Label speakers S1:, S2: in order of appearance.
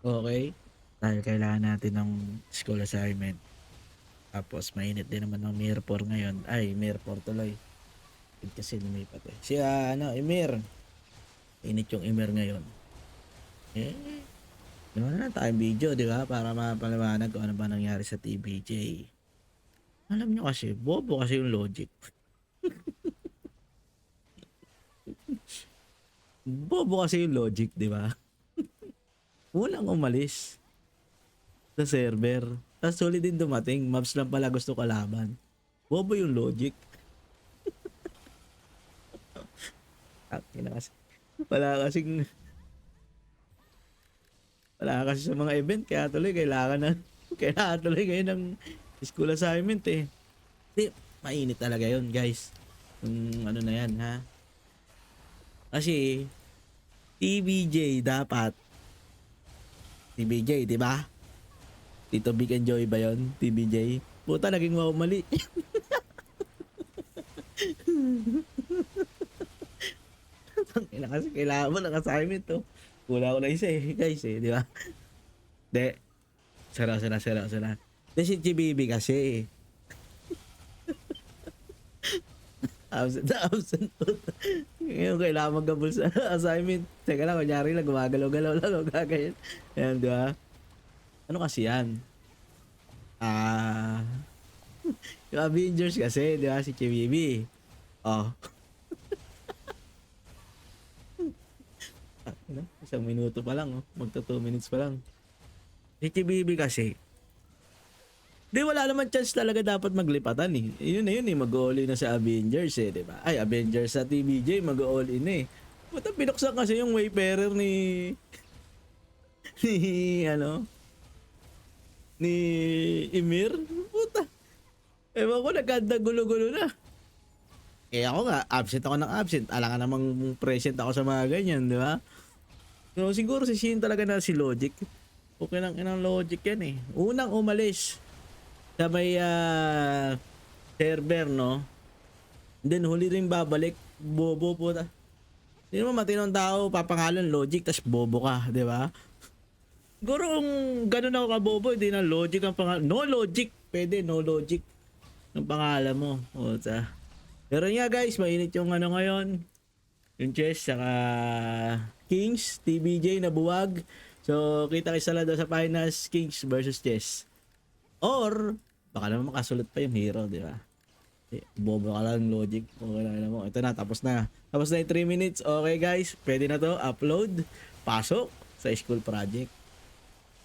S1: Okay? Dahil kailangan natin ng school assignment. Tapos mainit din naman ng Mir 4 ngayon. Ay, Mir 4 tuloy. Kasi lumipat eh. Si Emir. Init yung Emir ngayon. Eh, naman na tayong video, di ba? Para mapaliwanag kung ano ba nangyari sa TBJ. Alam nyo kasi, bobo kasi yung logic. Bobo kasi yung logic, di ba? Walang umalis sa server. Tapos solid din dumating. Maps lang pala gusto kalaban. Bobo yung logic. Kasi. Wala kasing wala kasi sa mga event kaya tuloy kailangan tuloy ngayon ng school assignment eh. Di, mainit talaga yon guys. Yung ano na yan ha. Kasi TBJ dapat TBJ, di ba? Tito Big and Joy ba yun? TBJ? Puta, naging mali. Tangina kasi kailangan mo ng assignment to. Wala ko na isa eh, guys eh, di ba? De, sara. De si GBB kasi absent na absent. Ngayon kailangan magkabul sa assignment. Teka lang, kunyari lang, gumagalaw-galaw lang o gagayin. Ayan, di ba? Ano kasi yan? Yung Avengers kasi, di ba? Si GBB. Oh. Isang minuto pa lang, oh. Magta 2 minutes pa lang. Si GBB kasi, di wala naman chance talaga dapat maglipatan eh. Yun na yun eh, mag-all in na sa Avengers eh, di ba? Ay, Avengers sa TBJ, mag-all in eh. Puta, binuksan kasi yung Wayfarer ni ni ano ni Emir. Puta. Ewan ko, nagkanda gulo-gulo na. Eh ako nga, absent ako ng absent. Alangan namang present ako sa mga ganyan, di ba? So, siguro sisihin talaga na si Logic. Okay lang inang Logic yan eh. Unang umalis sa may server, no? Then huli rin babalik, bobo po ta. Hindi naman matinong tao, papangalan Logic, tas bobo ka, di ba? Siguro kung ganun ako kabobo, hindi na Logic ang pangalan. No Logic, pwede, no Logic ang pangalan mo. Puta. Pero nga guys, mainit yung ano ngayon. Yung chess, saka Kings, TBJ na buwag. So, kita kayo sa lado sa finals, Kings versus chess. Or, baka naman makasulot pa yung hero, di ba? Bobo ka lang Logic. Okay na mo. Ito na, tapos na. Tapos na yung 3 minutes. Okay guys, pwede na to. Upload. Pasok sa school project.